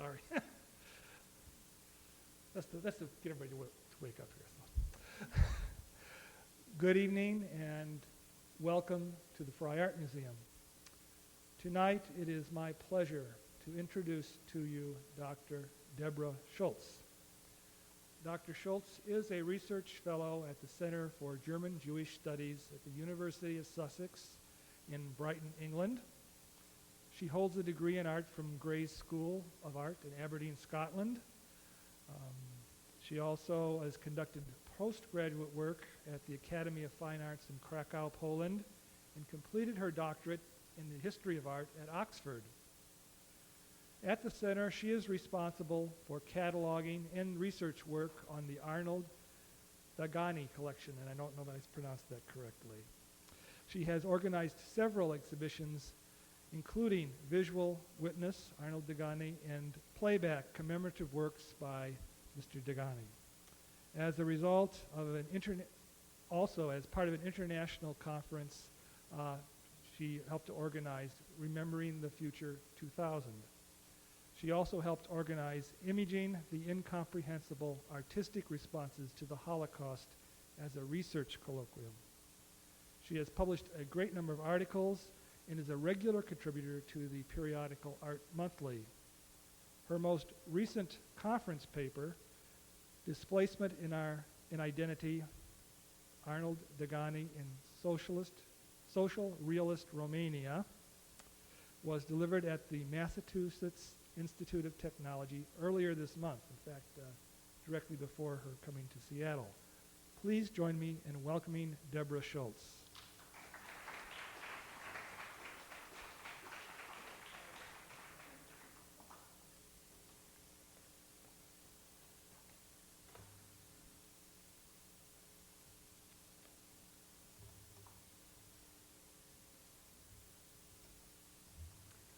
sorry. That's to get everybody to wake up here. So. Good evening and welcome to the Frye Art Museum. Tonight it is my pleasure to introduce to you Dr. Deborah Schultz. Dr. Schultz is a research fellow at the Center for German Jewish Studies at the University of Sussex in Brighton, England. She holds a degree in art from Gray's School of Art in Aberdeen, Scotland. She also has conducted postgraduate work at the Academy of Fine Arts in Krakow, Poland, and completed her doctorate in the history of art at Oxford. At the center, she is responsible for cataloging and research work on the Arnold Dagani collection, and I don't know that I pronounced that correctly. She has organized several exhibitions, including Visual Witness, Arnold Dagani, and Playback, commemorative works by Mr. Dagani. As a result of also as part of an international conference, she helped to organize Remembering the Future 2000. She also helped organize Imaging the Incomprehensible Artistic Responses to the Holocaust as a research colloquium. She has published a great number of articles and is a regular contributor to the periodical Art Monthly. Her most recent conference paper, Displacement in Identity, Arnold Dagani in Social Realist Romania, was delivered at the Massachusetts Institute of Technology earlier this month, in fact, directly before her coming to Seattle. Please join me in welcoming Deborah Schultz.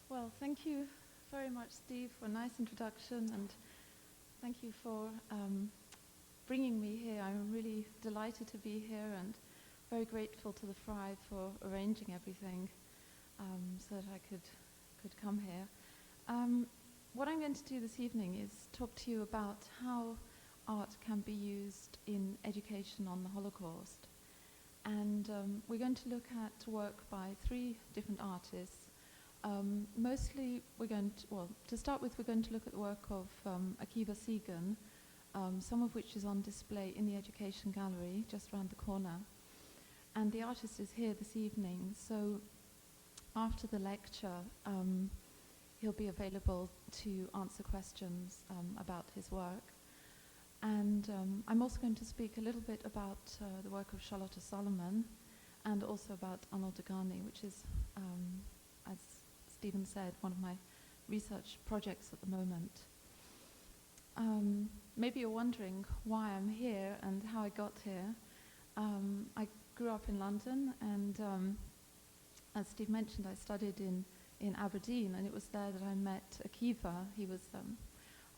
Well, thank you very much, Steve, for a nice introduction, and thank you for bringing me here. I'm really delighted to be here and very grateful to the Frye for arranging everything so that I could come here. What I'm going to do this evening is talk to you about how art can be used in education on the Holocaust. And we're going to look at work by 3 different artists. Mostly we're going to start with, we're going to look at the work of A.K.Segan, some of which is on display in the Education Gallery just around the corner. And the artist is here this evening, so after the lecture he'll be available to answer questions about his work. And I'm also going to speak a little bit about the work of CharlotteSalomon and also about Arnold Dagani, which is, as Stephen said, one of my research projects at the moment. Maybe you're wondering why I'm here and how I got here. I grew up in London, and as Steve mentioned, I studied in Aberdeen, and it was there that I met Akiva. He was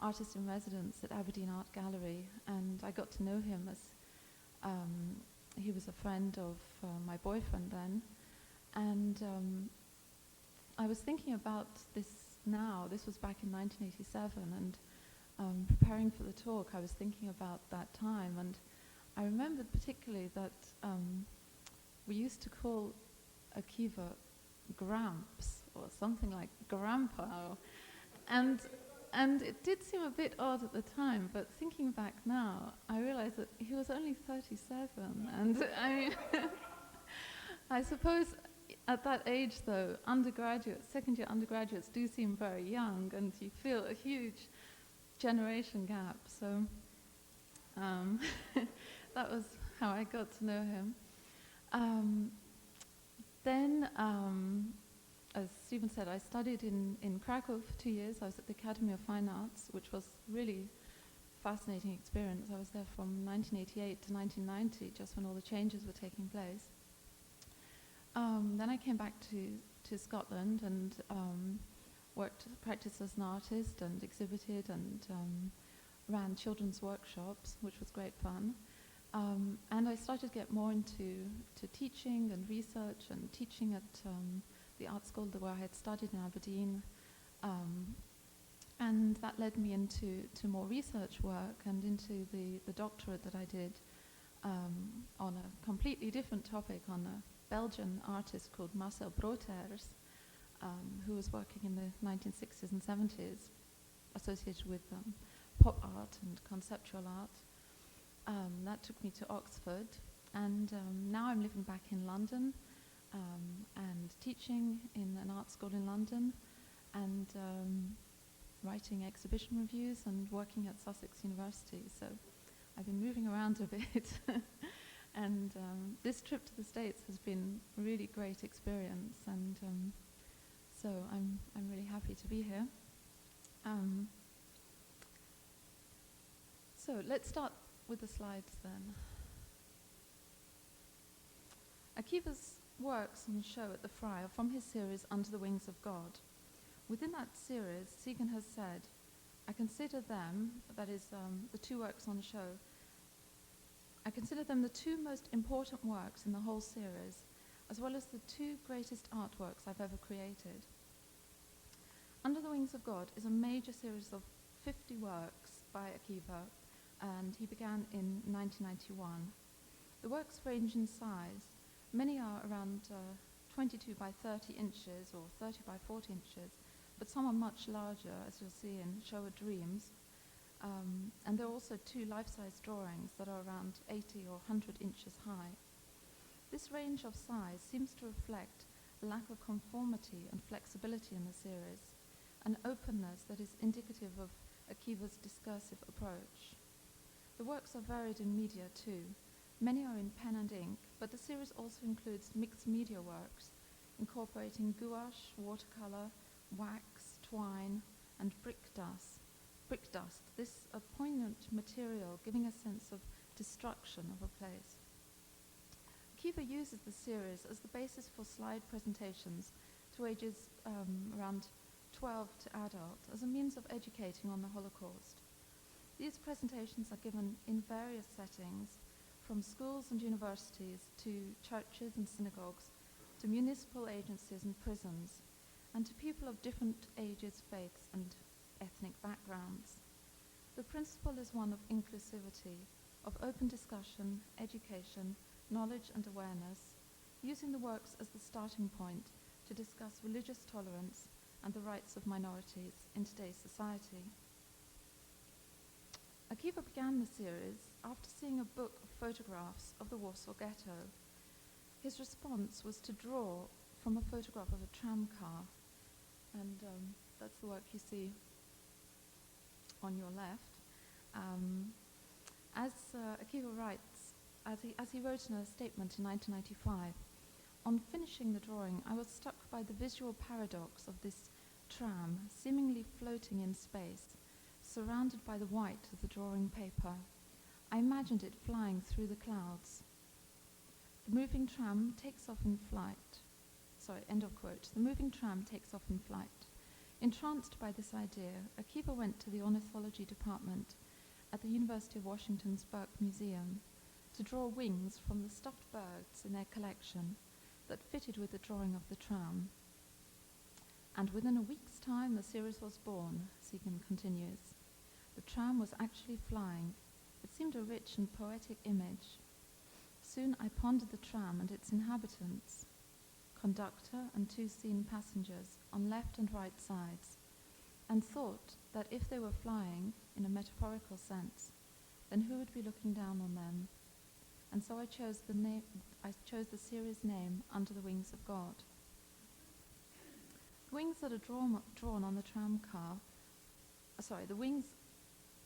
artist in residence at Aberdeen Art Gallery, and I got to know him as he was a friend of my boyfriend then. And I was thinking about this now. This was back in 1987, and preparing for the talk, I was thinking about that time, and I remembered particularly that we used to call Akiva Gramps, or something like Grandpa, and it did seem a bit odd at the time, but thinking back now, I realize that he was only 37, and I suppose at that age, though, second-year undergraduates do seem very young, and you feel a huge generation gap. So that was how I got to know him. Then, as Stephen said, I studied in Krakow for 2 years. I was at the Academy of Fine Arts, which was really fascinating experience. I was there from 1988 to 1990, just when all the changes were taking place. Then I came back to Scotland and practiced as an artist and exhibited and ran children's workshops, which was great fun. And I started to get more into teaching and research and teaching at the art school where I had studied in Aberdeen. And that led me into more research work and into the doctorate that I did on a completely different topic, on a Belgian artist called Marcel Brothers, who was working in the 1960s and 70s associated with pop art and conceptual art. That took me to Oxford, and now I'm living back in London and teaching in an art school in London, and writing exhibition reviews and working at Sussex University. So I've been moving around a bit. And this trip to the States has been a really great experience, and so I'm really happy to be here. So let's start with the slides then. Akiva's works on show at the Frye are from his series Under the Wings of God. Within that series, Segan has said, I consider them, that is the two works on show, I consider them the two most important works in the whole series, as well as the two greatest artworks I've ever created. Under the Wings of God is a major series of 50 works by Akiva, and he began in 1991. The works range in size. Many are around 22 by 30 inches or 30 by 40 inches, but some are much larger, as you'll see in Show of Dreams. And there are also two life-size drawings that are around 80 or 100 inches high. This range of size seems to reflect a lack of conformity and flexibility in the series, an openness that is indicative of Akiva's discursive approach. The works are varied in media too. Many are in pen and ink, but the series also includes mixed media works, incorporating gouache, watercolor, wax, twine, and brick dust. This a poignant material giving a sense of destruction of a place. Akiva uses the series as the basis for slide presentations to ages around 12 to adult as a means of educating on the Holocaust. These presentations are given in various settings, from schools and universities to churches and synagogues, to municipal agencies and prisons, and to people of different ages, faiths, and ethnic backgrounds. The principle is one of inclusivity, of open discussion, education, knowledge and awareness, using the works as the starting point to discuss religious tolerance and the rights of minorities in today's society. Akiva began the series after seeing a book of photographs of the Warsaw Ghetto. His response was to draw from a photograph of a tram car, and that's the work you see on your left. As Akiva writes, as he wrote in a statement in 1995, on finishing the drawing, I was struck by the visual paradox of this tram seemingly floating in space, surrounded by the white of the drawing paper. I imagined it flying through the clouds. The moving tram takes off in flight. Sorry, end of quote. The moving tram takes off in flight. Entranced by this idea, Akiva went to the ornithology department at the University of Washington's Burke Museum to draw wings from the stuffed birds in their collection that fitted with the drawing of the tram. And within a week's time, the series was born, Segan continues. The tram was actually flying. It seemed a rich and poetic image. Soon I pondered the tram and its inhabitants, conductor and two seen passengers on left and right sides, and thought that if they were flying, in a metaphorical sense, then who would be looking down on them? And so I chose the series name, Under the Wings of God. The wings that are drawn on the tram car, the wings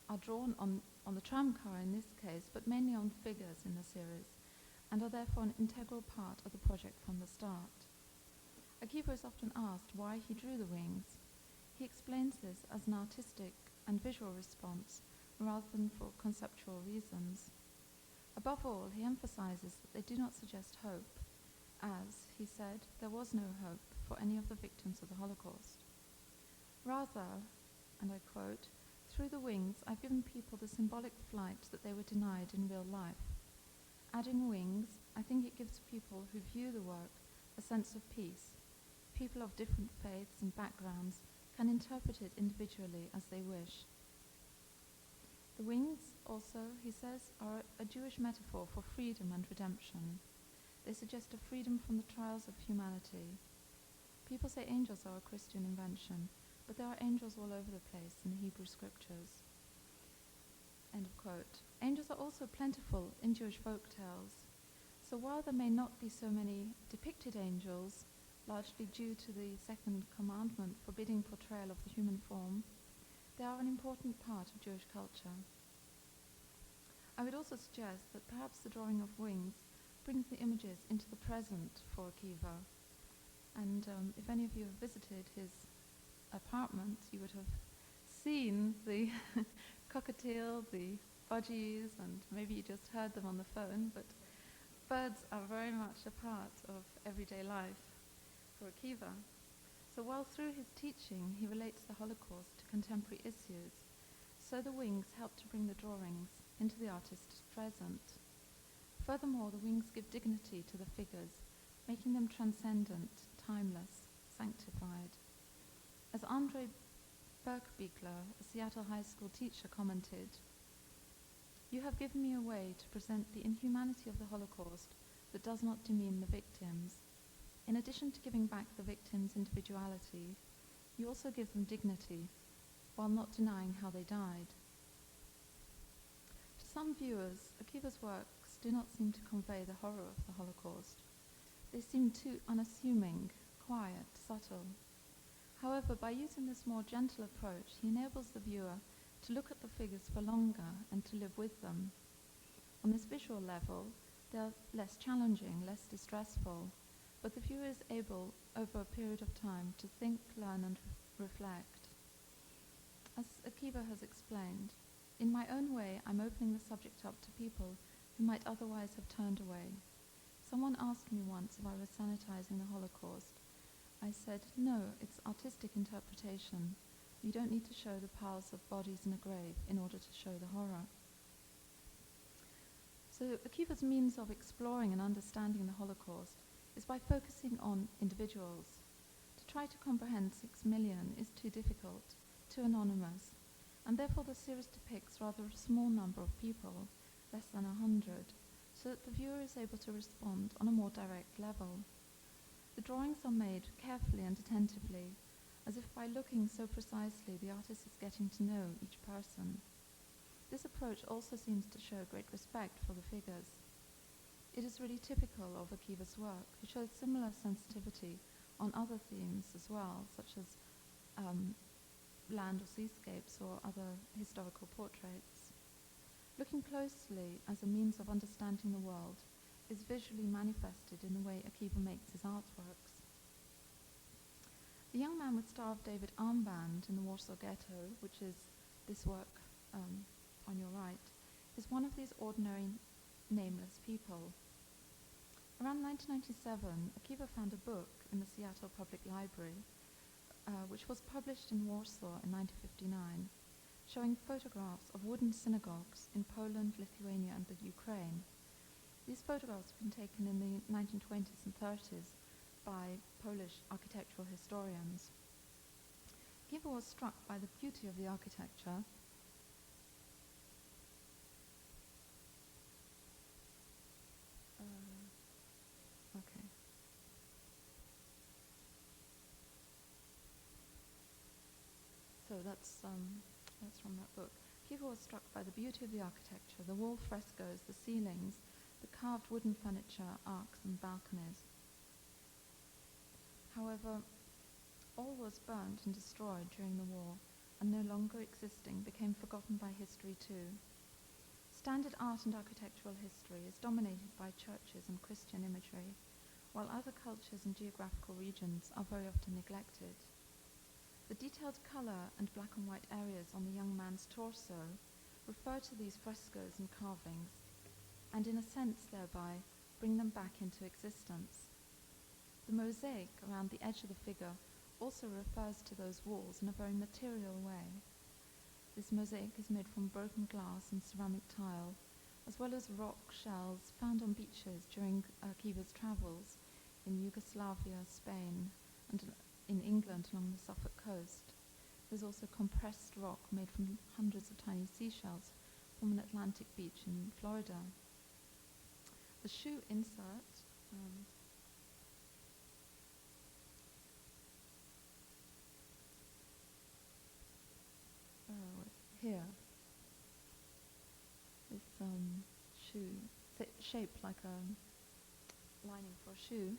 are drawn on the tram car in this case, but mainly on figures in the series, and are therefore an integral part of the project from the start. Akiva is often asked why he drew the wings. He explains this as an artistic and visual response rather than for conceptual reasons. Above all, he emphasizes that they do not suggest hope, as, he said, there was no hope for any of the victims of the Holocaust. Rather, and I quote, through the wings, I've given people the symbolic flight that they were denied in real life. Adding wings, I think it gives people who view the work a sense of peace. People of different faiths and backgrounds can interpret it individually as they wish. The wings, also, he says, are a Jewish metaphor for freedom and redemption. They suggest a freedom from the trials of humanity. People say angels are a Christian invention, but there are angels all over the place in the Hebrew scriptures. End of quote. Angels are also plentiful in Jewish folk tales. So while there may not be so many depicted angels, largely due to the second commandment forbidding portrayal of the human form, they are an important part of Jewish culture. I would also suggest that perhaps the drawing of wings brings the images into the present for Akiva. And if any of you have visited his apartment, you would have seen the cockatiel, the budgies, and maybe you just heard them on the phone, but birds are very much a part of everyday life for Akiva. So while through his teaching he relates the Holocaust to contemporary issues, so the wings help to bring the drawings into the artist's present. Furthermore, the wings give dignity to the figures, making them transcendent, timeless, sanctified. As Andre Berkbiegler, a Seattle high school teacher, commented, "You have given me a way to present the inhumanity of the Holocaust that does not demean the victims. In addition to giving back the victims' individuality, you also give them dignity, while not denying how they died." To some viewers, Akiva's works do not seem to convey the horror of the Holocaust. They seem too unassuming, quiet, subtle. However, by using this more gentle approach, he enables the viewer to look at the figures for longer and to live with them. On this visual level, they are less challenging, less distressful, but the viewer is able, over a period of time, to think, learn, and reflect. As Akiva has explained, in my own way, I'm opening the subject up to people who might otherwise have turned away. Someone asked me once if I was sanitizing the Holocaust. I said, no, it's artistic interpretation. You don't need to show the piles of bodies in a grave in order to show the horror. So Akiva's means of exploring and understanding the Holocaust is by focusing on individuals. To try to comprehend 6 million is too difficult, too anonymous, and therefore the series depicts rather a small number of people, less than 100, so that the viewer is able to respond on a more direct level. The drawings are made carefully and attentively, as if by looking so precisely the artist is getting to know each person. This approach also seems to show great respect for the figures. It is really typical of Akiva's work, who shows similar sensitivity on other themes as well, such as land or seascapes or other historical portraits. Looking closely as a means of understanding the world is visually manifested in the way Akiva makes his artworks. The young man with Star of David armband in the Warsaw Ghetto, which is this work on your right, is one of these ordinary, nameless people. Around 1997, Akiva found a book in the Seattle Public Library, which was published in Warsaw in 1959, showing photographs of wooden synagogues in Poland, Lithuania, and the Ukraine. These photographs have been taken in the 1920s and 30s by Polish architectural historians. Akiva was struck by the beauty of the architecture. Okay. So that's from that book. Akiva was struck by the beauty of the architecture, the wall frescoes, the ceilings, the carved wooden furniture, arcs, and balconies. However, all was burnt and destroyed during the war, and no longer existing became forgotten by history too. Standard art and architectural history is dominated by churches and Christian imagery, while other cultures and geographical regions are very often neglected. The detailed color and black and white areas on the young man's torso refer to these frescoes and carvings, and in a sense thereby bring them back into existence. The mosaic around the edge of the figure also refers to those walls in a very material way. This mosaic is made from broken glass and ceramic tile, as well as rock shells found on beaches during Akiva's travels in Yugoslavia, Spain, and in England along the Suffolk coast. There's also compressed rock made from hundreds of tiny seashells from an Atlantic beach in Florida. The shoe insert here, this shoe, shaped like a lining for a shoe,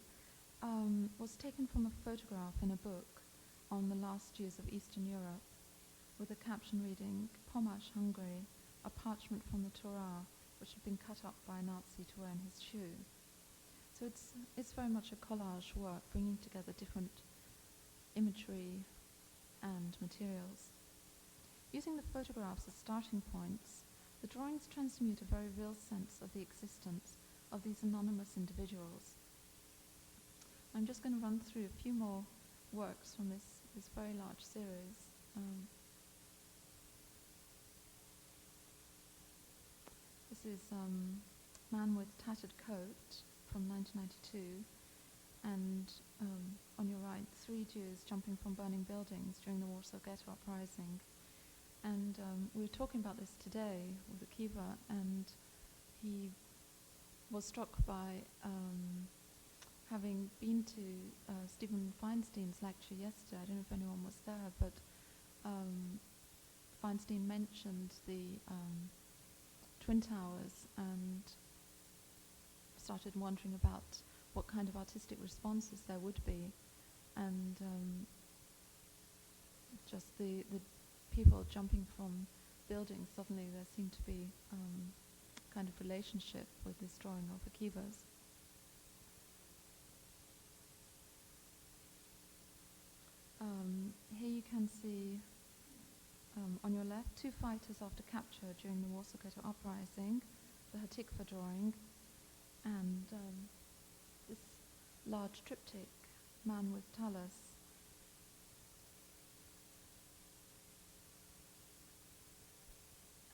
was taken from a photograph in a book on the last Jews of Eastern Europe, with a caption reading, "Pomash Hungary, a parchment from the Torah, which had been cut up by a Nazi to wear in his shoe." So it's very much a collage work, bringing together different imagery and materials. Using the photographs as starting points, the drawings transmute a very real sense of the existence of these anonymous individuals. I'm just going to run through a few more works from this very large series. This is Man with Tattered Coat from 1992, and on your right, 3 Jews jumping from burning buildings during the Warsaw Ghetto Uprising. And we were talking about this today with Akiva, and he was struck by having been to Stephen Feinstein's lecture yesterday. I don't know if anyone was there, but Feinstein mentioned the Twin Towers and started wondering about what kind of artistic responses there would be, and just the people jumping from buildings. Suddenly there seemed to be kind of relationship with this drawing of Akiva's. Here you can see on your left 2 fighters after capture during the Warsaw Ghetto Uprising, the Hatikva drawing, and this large triptych, Man with Talus.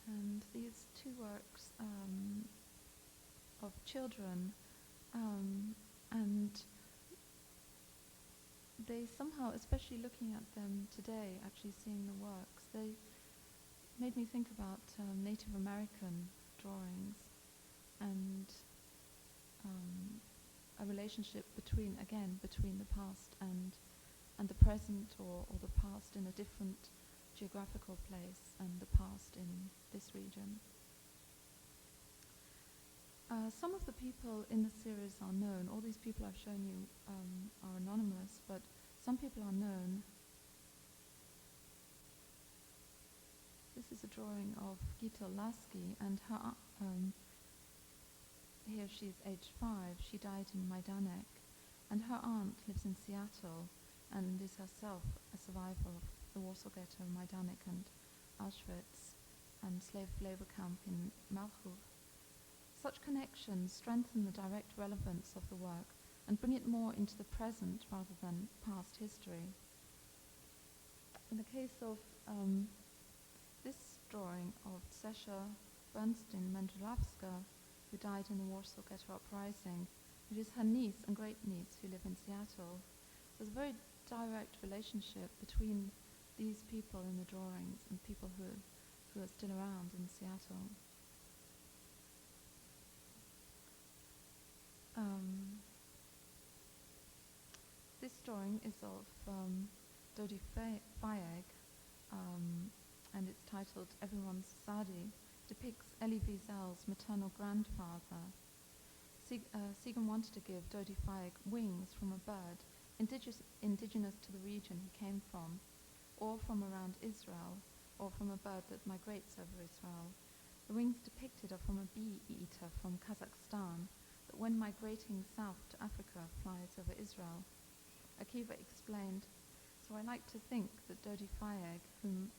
And these 2 works of children, and they somehow, especially looking at them today, actually seeing the works, they made me think about Native American drawings and a relationship between the past and the present, or the past in a different geographical place and the past in this region. Some of the people in the series are known. All these people I've shown you are anonymous, but some people are known. This is a drawing of Gita Lasky, and her here she's aged 5. She died in Majdanek, and her aunt lives in Seattle and is herself a survivor of the Warsaw Ghetto, Majdanek, and Auschwitz, and slave labor camp in Malchow. Such connections strengthen the direct relevance of the work and bring it more into the present rather than past history. In the case of this drawing of Sesha Bernstein Mendulawska, who died in the Warsaw Ghetto Uprising, it is her niece and great-niece who live in Seattle. There's a very direct relationship between these people in the drawings and people who are still around in Seattle. This drawing is of Dodi Fayeg, and it's titled Everyone's Sadi, depicts Elie Wiesel's maternal grandfather. Segan wanted to give Dodi Fayeg wings from a bird indigenous to the region he came from, or from around Israel, or from a bird that migrates over Israel. The wings depicted are from a bee-eater from Kazakhstan that when migrating south to Africa flies over Israel. Akiva explained, "So I like to think that Dodi Fayeg, whom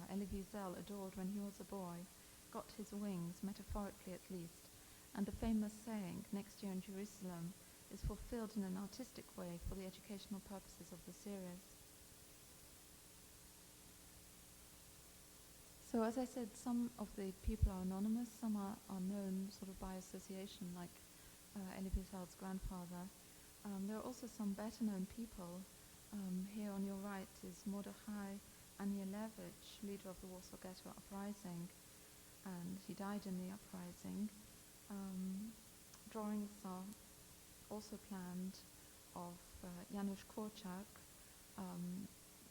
Elie Wiesel adored when he was a boy, got his wings, metaphorically at least, and the famous saying, 'Next year in Jerusalem,' is fulfilled in an artistic way for the educational purposes of the series." So as I said, some of the people are anonymous, some are known sort of by association, like Elie Wiesel's grandfather. There are also some better known people. Here on your right is Mordechai Anielewicz, leader of the Warsaw Ghetto Uprising, and he died in the uprising. Drawings are also planned of Janusz Korczak.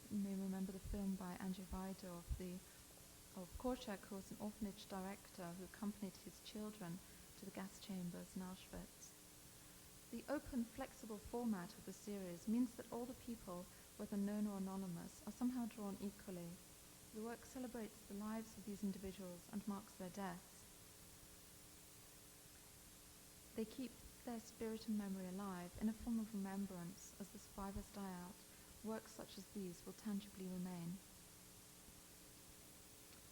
You may remember the film by Andrzej Wajda of Korczak, who was an orphanage director who accompanied his children to the gas chambers in Auschwitz. The open, flexible format of the series means that all the people, whether known or anonymous, are somehow drawn equally. The work celebrates the lives of these individuals and marks their deaths. They keep their spirit and memory alive in a form of remembrance. As the survivors die out, works such as these will tangibly remain.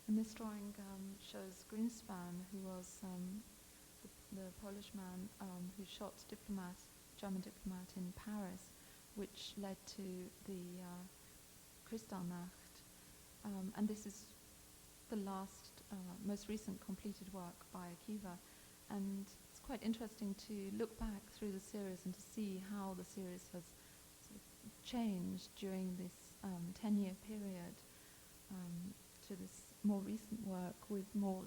And this drawing shows Greenspan, who was the Polish man who shot German diplomat in Paris, which led to the Kristallnacht. And this is the last, most recent completed work by Akiva. And it's quite interesting to look back through the series and to see how the series has sort of changed during this 10-year period to this more recent work with more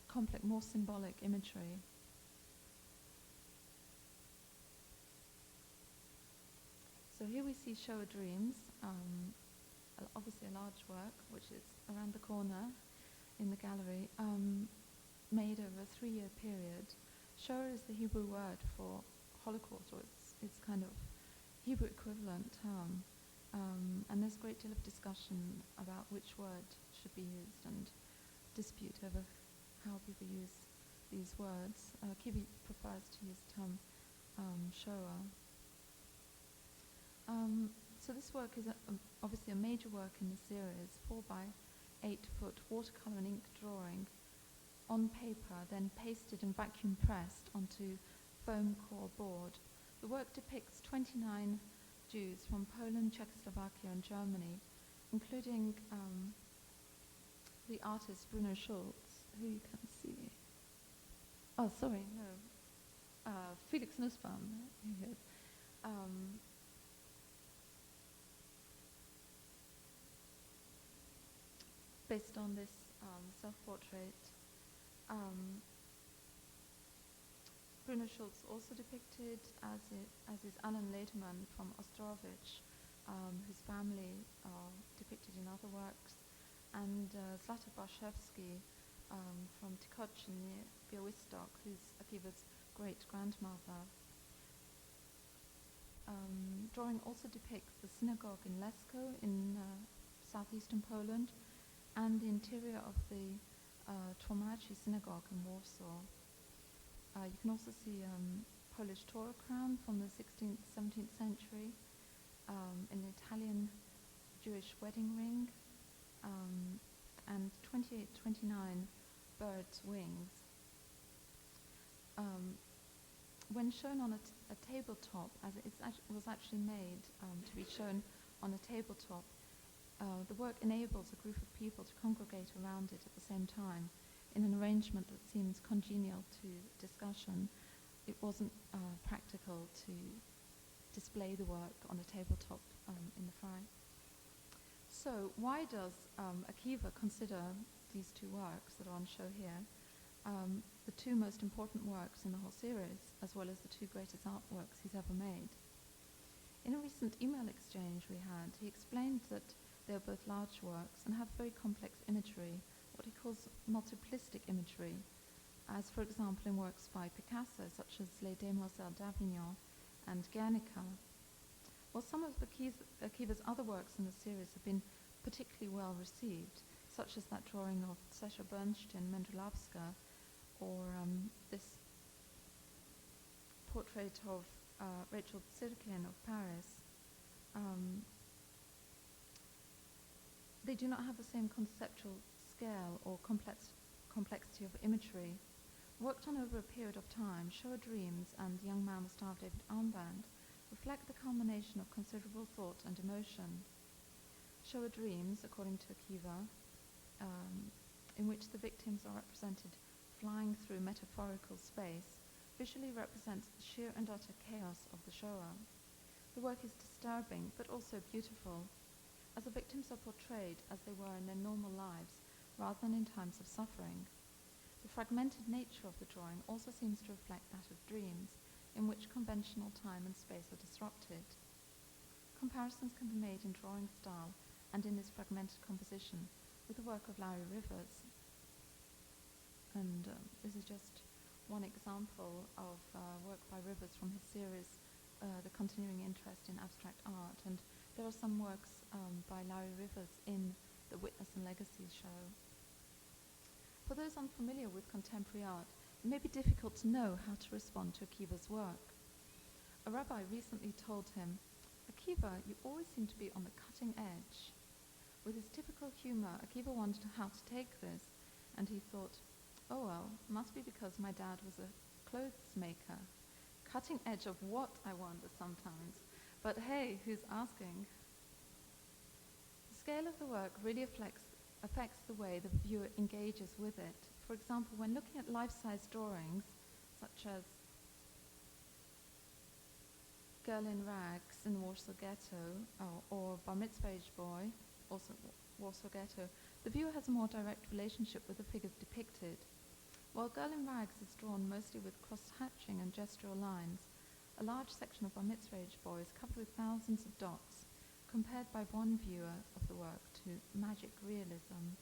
complex, more symbolic imagery. So here we see Shoah Dreams, obviously a large work, which is around the corner in the gallery, made over a 3-year period. Shoah is the Hebrew word for Holocaust, or its kind of Hebrew equivalent term. And there's a great deal of discussion about which word should be used and dispute over how people use these words. Kibi prefers to use the term Shoah. So this work is obviously a major work in the series, 4 by 8 foot watercolor and ink drawing on paper, then pasted and vacuum pressed onto foam core board. The work depicts 29 Jews from Poland, Czechoslovakia and Germany, including the artist Bruno Schultz, who you can see. Oh, sorry, no. Felix Nussbaum. Here he is. Based on this self-portrait. Bruno Schultz also depicted, as is Alan Lederman from Ostrovich, whose family are depicted in other works, and Zlata Barszewski from Tykocin near Białystok, who's Akiva's great-grandmother. Drawing also depicts the synagogue in Lesko in southeastern Poland and the interior of the Tłomaczy synagogue in Warsaw. You can also see Polish Torah crown from the 16th, 17th century, an Italian Jewish wedding ring, and 28, 29 birds' wings. When shown on a tabletop, as it was actually made to be shown on a tabletop, the work enables a group of people to congregate around it at the same time in an arrangement that seems congenial to discussion. It wasn't practical to display the work on a tabletop in the Frye. So why does Akiva consider these two works that are on show here the two most important works in the whole series, as well as the two greatest artworks he's ever made? In a recent email exchange we had, he explained that they are both large works and have very complex imagery, what he calls multiplistic imagery, as for example in works by Picasso, such as Les Demoiselles d'Avignon and Guernica. While some of Akiva's other works in the series have been particularly well received, such as that drawing of Sasha Bernstein, Mendulowska, or this portrait of Rachel Tsirkin of Paris, they do not have the same conceptual scale or complexity of imagery. Worked on over a period of time, Shoah Dreams and The Young Man with Star of David Armband reflect the culmination of considerable thought and emotion. Shoah Dreams, according to Akiva, in which the victims are represented flying through metaphorical space, visually represents the sheer and utter chaos of the Shoah. The work is disturbing, but also beautiful. as the victims are portrayed as they were in their normal lives rather than in times of suffering. The fragmented nature of the drawing also seems to reflect that of dreams, in which conventional time and space are disrupted. Comparisons can be made in drawing style and in this fragmented composition with the work of Larry Rivers. And this is just one example of work by Rivers from his series, The Continuing Interest in Abstract Art. And there are some works by Larry Rivers in the Witness and Legacy show. For those unfamiliar with contemporary art, it may be difficult to know how to respond to Akiva's work. A rabbi recently told him, "Akiva, you always seem to be on the cutting edge." With his typical humor, Akiva wondered how to take this, and he thought, "Oh well, must be because my dad was a clothes maker. Cutting edge of what, I wonder sometimes. But hey, who's asking?" The scale of the work really affects the way the viewer engages with it. For example, when looking at life-size drawings, such as Girl in Rags in Warsaw Ghetto, or Bar Mitzvah Age Boy, also Warsaw Ghetto, the viewer has a more direct relationship with the figures depicted. While Girl in Rags is drawn mostly with cross-hatching and gestural lines, a large section of Bar Mitzvah Age Boy is covered with thousands of dots, compared by one viewer of the work to magic realism.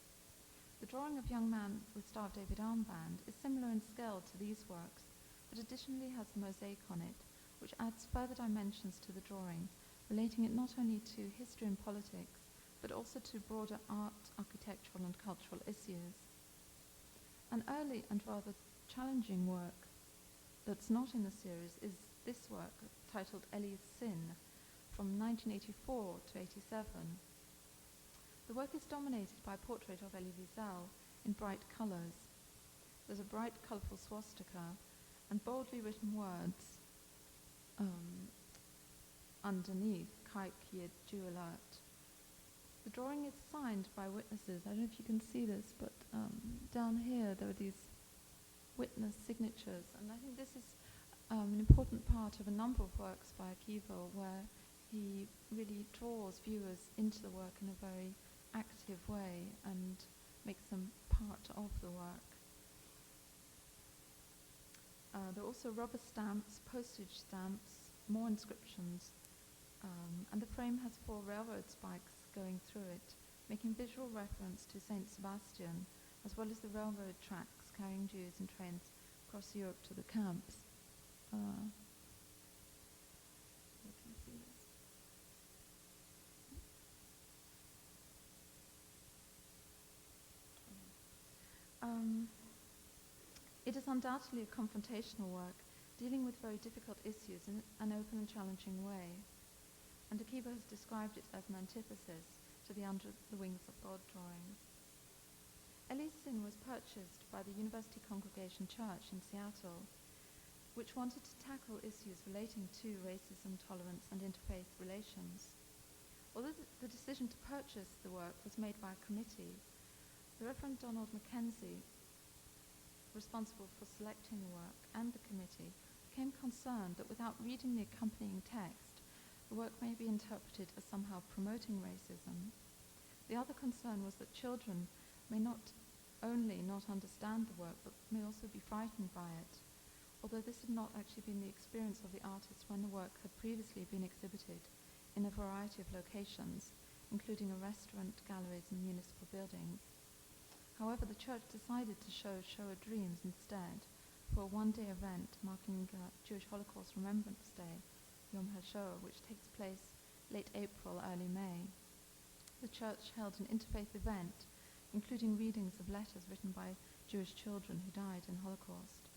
The drawing of Young Man with Star of David armband is similar in scale to these works, but additionally has a mosaic on it, which adds further dimensions to the drawing, relating it not only to history and politics, but also to broader art, architectural and cultural issues. An early and rather challenging work that's not in the series is this work, titled Eli's Sin, from 1984 to 87. The work is dominated by a portrait of Elie Wiesel in bright colours. There's a bright, colourful swastika and boldly written words underneath, Kaik Yed Jew Alert. The drawing is signed by witnesses. I don't know if you can see this, but down here there are these witness signatures, and I think this is an important part of a number of works by Akiva, where he really draws viewers into the work in a very active way and makes them part of the work. There are also rubber stamps, postage stamps, more inscriptions, and the frame has 4 railroad spikes going through it, making visual reference to Saint Sebastian, as well as the railroad tracks carrying Jews in trains across Europe to the camps. You can see this. It is undoubtedly a confrontational work, dealing with very difficult issues in an open and challenging way. And Akiva has described it as an antithesis to the Under the Wings of God drawings. Eli's Sin was purchased by the University Congregation Church in Seattle, which wanted to tackle issues relating to racism, tolerance, and interfaith relations. Although the decision to purchase the work was made by a committee, the Reverend Donald Mackenzie, responsible for selecting the work, and the committee, became concerned that without reading the accompanying text, the work may be interpreted as somehow promoting racism. The other concern was that children may not only not understand the work, but may also be frightened by it, although this had not actually been the experience of the artist when the work had previously been exhibited in a variety of locations, including a restaurant, galleries, and municipal buildings. However, the church decided to show Shoah Dreams instead for a one-day event marking Jewish Holocaust Remembrance Day, Yom HaShoah, which takes place late April, early May. The church held an interfaith event, including readings of letters written by Jewish children who died in Holocaust.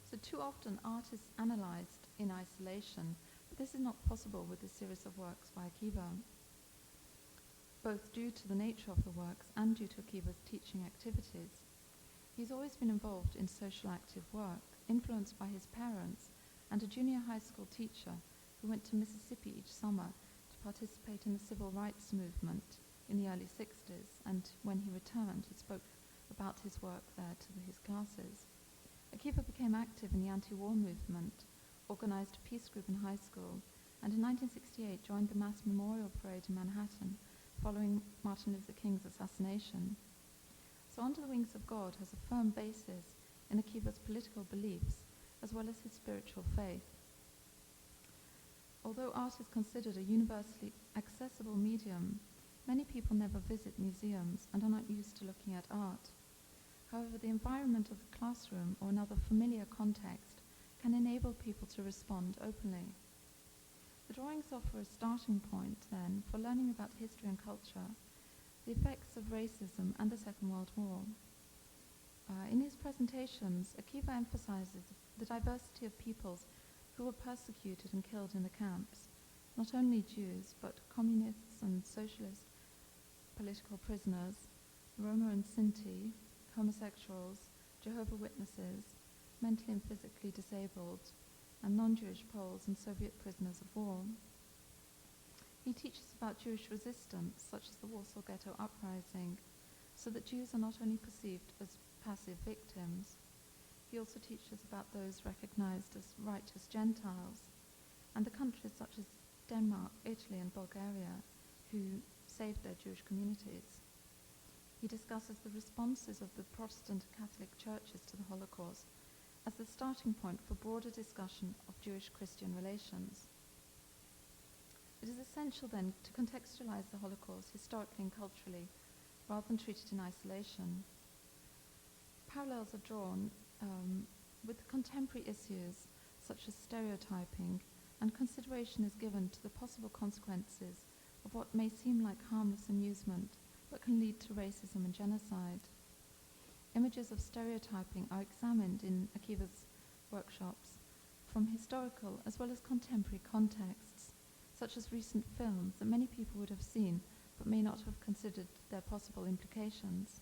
So too often art is analyzed in isolation, but this is not possible with this series of works by Akiva, both due to the nature of the works and due to Akiva's teaching activities. He's always been involved in social active work, influenced by his parents and a junior high school teacher who went to Mississippi each summer to participate in the civil rights movement in the early 60s, and when he returned, he spoke about his work there to his classes. Akiva became active in the anti-war movement, organized a peace group in high school, and in 1968 joined the mass memorial parade in Manhattan following Martin Luther King's assassination. So Under the Wings of God has a firm basis in Akiva's political beliefs as well as his spiritual faith. Although art is considered a universally accessible medium, many people never visit museums and are not used to looking at art. However, the environment of the classroom or another familiar context can enable people to respond openly. The drawings offer a starting point, then, for learning about history and culture, the effects of racism and the Second World War. In his presentations, Akiva emphasizes the diversity of peoples who were persecuted and killed in the camps, not only Jews, but communists and socialist political prisoners, Roma and Sinti, homosexuals, Jehovah's Witnesses, mentally and physically disabled, and non-Jewish Poles and Soviet prisoners of war. He teaches about Jewish resistance, such as the Warsaw Ghetto Uprising, so that Jews are not only perceived as passive victims. He also teaches about those recognized as righteous Gentiles, and the countries such as Denmark, Italy, and Bulgaria, who saved their Jewish communities. He discusses the responses of the Protestant and Catholic churches to the Holocaust as the starting point for broader discussion of Jewish-Christian relations. It is essential then to contextualize the Holocaust historically and culturally, rather than treat it in isolation. Parallels are drawn with contemporary issues such as stereotyping, and consideration is given to the possible consequences of what may seem like harmless amusement but can lead to racism and genocide. Images of stereotyping are examined in Akiva's workshops from historical as well as contemporary contexts, such as recent films that many people would have seen but may not have considered their possible implications.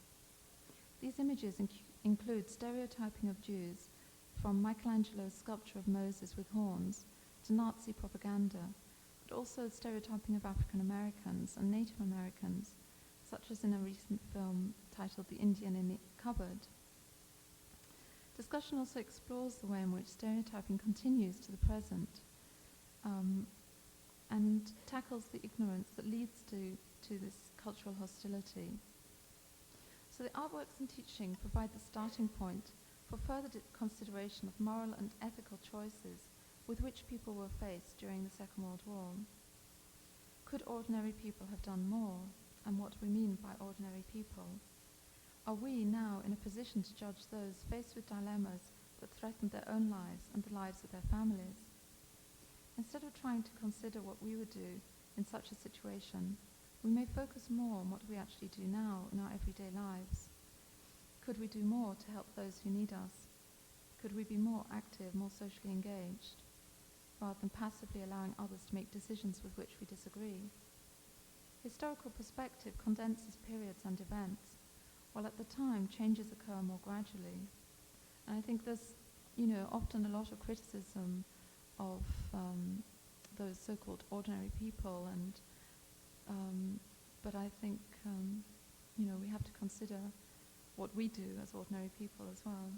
These images include stereotyping of Jews, from Michelangelo's sculpture of Moses with horns to Nazi propaganda, but also stereotyping of African Americans and Native Americans, such as in a recent film titled The Indian in the Cupboard. Discussion also explores the way in which stereotyping continues to the present and tackles the ignorance that leads to this cultural hostility. So the artworks and teaching provide the starting point for further consideration of moral and ethical choices with which people were faced during the Second World War. Could ordinary people have done more? And what do we mean by ordinary people? Are we now in a position to judge those faced with dilemmas that threatened their own lives and the lives of their families? Instead of trying to consider what we would do in such a situation, we may focus more on what we actually do now in our everyday lives. Could we do more to help those who need us? Could we be more active, more socially engaged, rather than passively allowing others to make decisions with which we disagree? Historical perspective condenses periods and events, while at the time changes occur more gradually. And I think there's, often a lot of criticism of those so-called ordinary people, but I think, we have to consider what we do as ordinary people as well.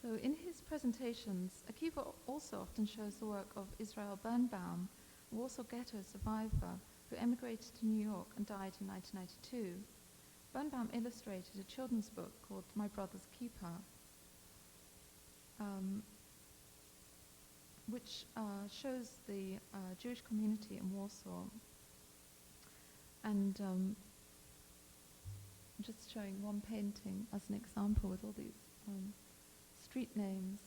So in his presentations, Akiva also often shows the work of Israel Birnbaum, a Warsaw Ghetto survivor who emigrated to New York and died in 1992. Birnbaum illustrated a children's book called My Brother's Keeper, which shows the Jewish community in Warsaw. And just showing one painting as an example with all these street names.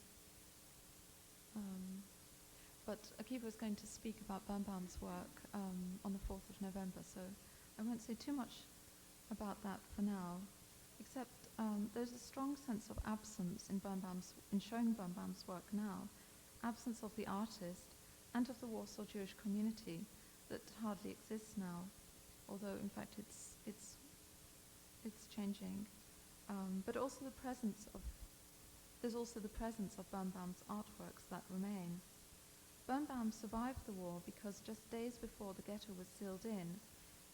But Akiva is going to speak about Birnbaum's work on the 4th of November, so I won't say too much about that for now, except there's a strong sense of absence in showing Birnbaum's work now, absence of the artist and of the Warsaw Jewish community that hardly exists now, although in fact it's changing. But also there's also the presence of Birnbaum's artworks that remain. Birnbaum survived the war because just days before the ghetto was sealed in,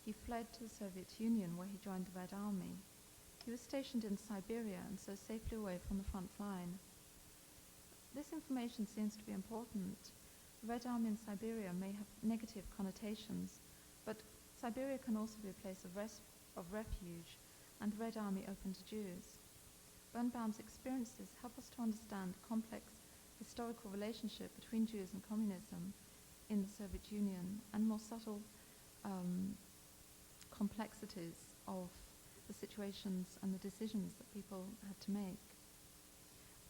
he fled to the Soviet Union, where he joined the Red Army. He was stationed in Siberia and so safely away from the front line. This information seems to be important. The Red Army in Siberia may have negative connotations, but Siberia can also be a place of refuge, and the Red Army open to Jews. Birnbaum's experiences help us to understand the complex historical relationship between Jews and communism in the Soviet Union, and more subtle complexities of the situations and the decisions that people had to make.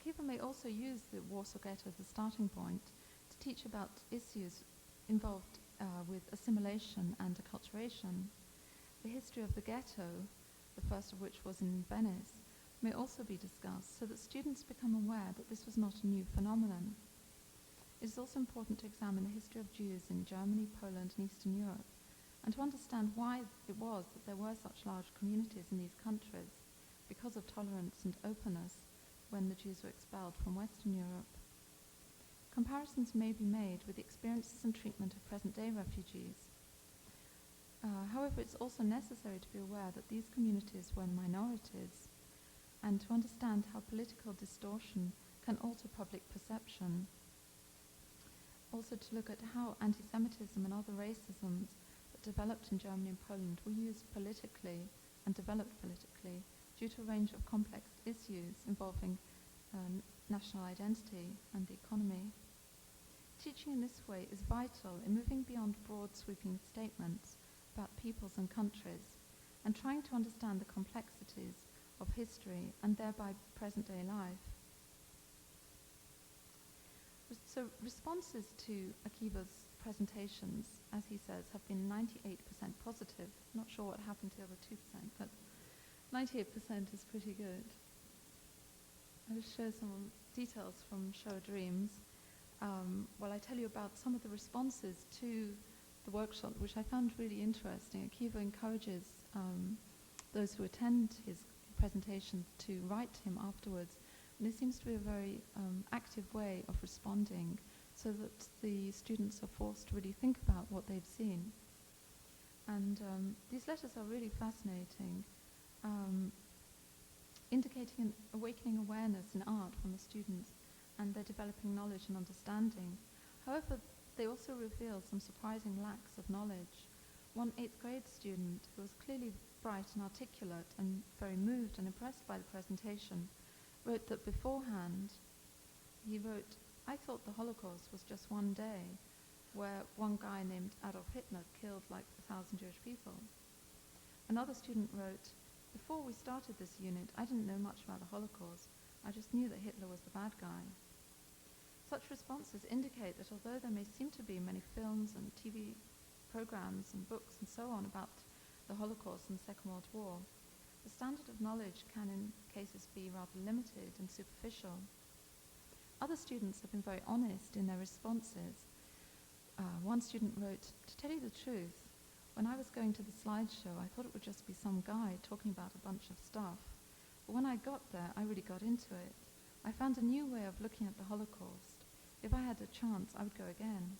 Akiva may also use the Warsaw Ghetto as a starting point to teach about issues involved with assimilation and acculturation. The history of the ghetto, the first of which was in Venice, may also be discussed so that students become aware that this was not a new phenomenon. It is also important to examine the history of Jews in Germany, Poland, and Eastern Europe, and to understand why it was that there were such large communities in these countries because of tolerance and openness when the Jews were expelled from Western Europe. Comparisons may be made with the experiences and treatment of present-day refugees. However, it's also necessary to be aware that these communities were minorities, and to understand how political distortion can alter public perception. Also to look at how anti-Semitism and other racisms that developed in Germany and Poland were used politically and developed politically due to a range of complex issues involving national identity and the economy. Teaching in this way is vital in moving beyond broad sweeping statements about peoples and countries and trying to understand the complexities of history and thereby present-day life. So responses to Akiva's presentations, as he says, have been 98% positive. Not sure what happened to the other 2%, but 98% is pretty good. I'll just share some details from Show Dreams while I tell you about some of the responses to the workshop, which I found really interesting. Akiva encourages those who attend his presentation to write to him afterwards, and it seems to be a very active way of responding so that the students are forced to really think about what they've seen. And these letters are really fascinating, indicating an awakening awareness in art from the students and their developing knowledge and understanding. However, they also reveal some surprising lacks of knowledge. One 8th grade student who was clearly bright and articulate and very moved and impressed by the presentation wrote that beforehand, he wrote, "I thought the Holocaust was just one day where one guy named Adolf Hitler killed like 1,000 Jewish people." Another student wrote, "Before we started this unit, I didn't know much about the Holocaust. I just knew that Hitler was the bad guy." Such responses indicate that although there may seem to be many films and TV programs and books and so on about the Holocaust and the Second World War, the standard of knowledge can in cases be rather limited and superficial. Other students have been very honest in their responses. One student wrote, "To tell you the truth, when I was going to the slideshow, I thought it would just be some guy talking about a bunch of stuff. But when I got there, I really got into it. I found a new way of looking at the Holocaust. If I had a chance, I would go again."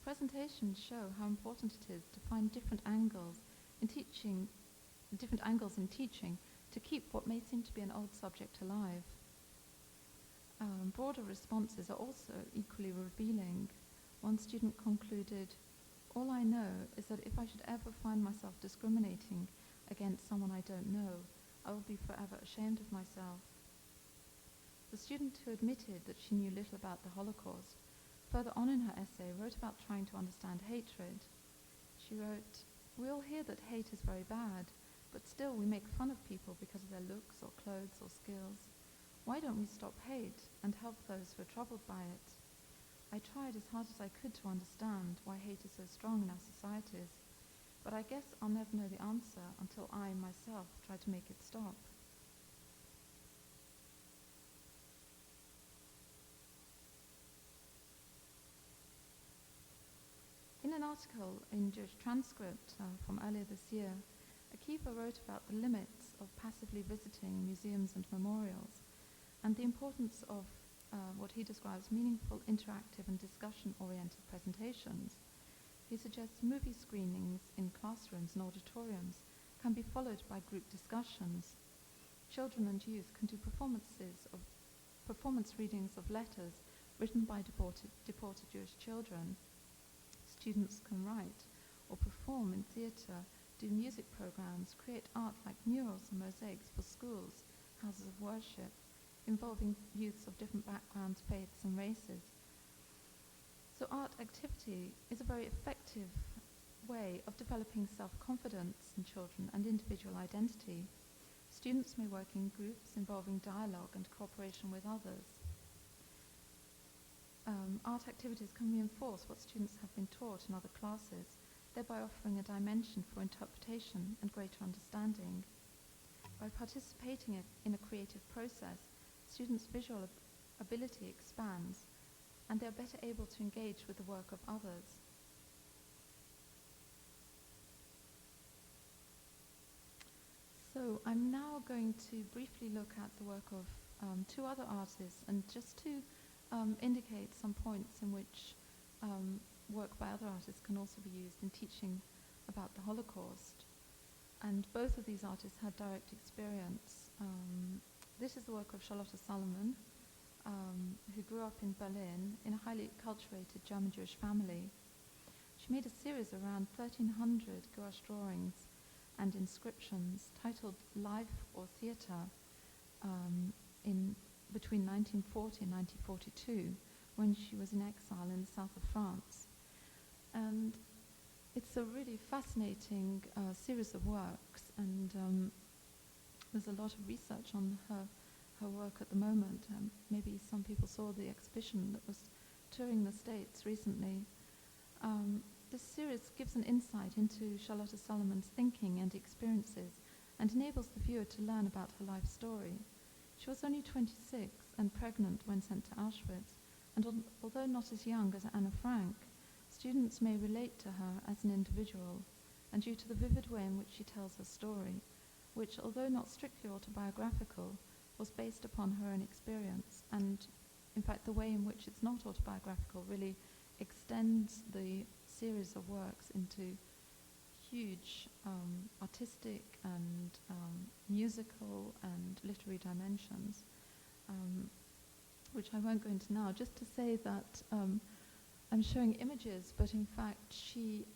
Presentations show how important it is to find different angles in teaching to keep what may seem to be an old subject alive. Broader responses are also equally revealing. One student concluded, "All I know is that if I should ever find myself discriminating against someone I don't know, I will be forever ashamed of myself." The student who admitted that she knew little about the Holocaust, further on in her essay, wrote about trying to understand hatred. She wrote, "We all hear that hate is very bad, but still we make fun of people because of their looks or clothes or skills. Why don't we stop hate and help those who are troubled by it? I tried as hard as I could to understand why hate is so strong in our societies, but I guess I'll never know the answer until I, myself, try to make it stop." In an article in Jewish Transcript from earlier this year, Akiva wrote about the limits of passively visiting museums and memorials and the importance of what he describes meaningful, interactive and discussion-oriented presentations. He suggests movie screenings in classrooms and auditoriums can be followed by group discussions. Children and youth can do performances of performance readings of letters written by deported Jewish children. Students can write or perform in theatre, do music programs, create art like murals and mosaics for schools, houses of worship, involving youths of different backgrounds, faiths and races. So art activity is a very effective way of developing self-confidence in children and individual identity. Students may work in groups involving dialogue and cooperation with others. Art activities can reinforce what students have been taught in other classes, thereby offering a dimension for interpretation and greater understanding. By participating in a creative process, students' visual ability expands, and they are better able to engage with the work of others. So I'm now going to briefly look at the work of two other artists, and just to indicate some points in which work by other artists can also be used in teaching about the Holocaust. And both of these artists had direct experience. This is the work of ScharlotteSalomon, who grew up in Berlin in a highly acculturated German-Jewish family. She made a series of around 1,300 gouache drawings and inscriptions titled Life or Theatre between 1940 and 1942, when she was in exile in the south of France. And it's a really fascinating series of works, and there's a lot of research on her work at the moment. Maybe some people saw the exhibition that was touring the States recently. This series gives an insight into ScharlotteSalomon's thinking and experiences and enables the viewer to learn about her life story. She was only 26 and pregnant when sent to Auschwitz, and although not as young as Anna Frank, students may relate to her as an individual, and due to the vivid way in which she tells her story, which, although not strictly autobiographical, was based upon her own experience, and in fact the way in which it's not autobiographical really extends the series of works into huge artistic and musical and literary dimensions, which I won't go into now, just to say that I'm showing images, but in fact she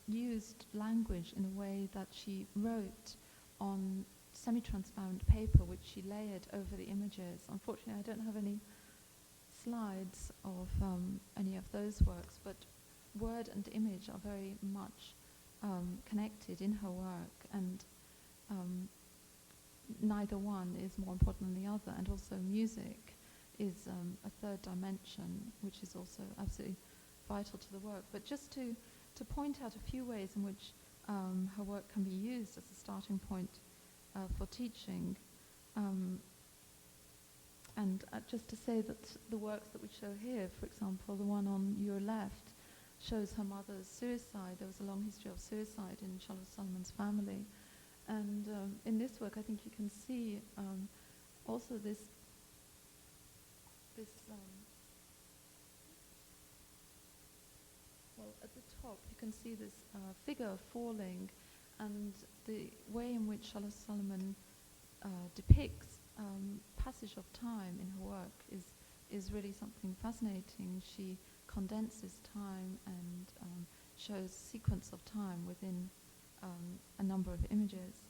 used language in a way that she wrote on semi-transparent paper, which she layered over the images. Unfortunately, I don't have any slides of any of those works, but word and image are very much connected in her work, and neither one is more important than the other, and also music is a third dimension, which is also absolutely vital to the work. But just to point out a few ways in which her work can be used as a starting point for teaching, and just to say that the works that we show here, for example, the one on your left, shows her mother's suicide. There was a long history of suicide in SharlotteSalomon's family. And in this work, I think you can see also this well, at the top, you can see this figure falling, and the way in which SharlotteSalomon depicts passage of time in her work is really something fascinating. She condenses time and shows sequence of time within a number of images.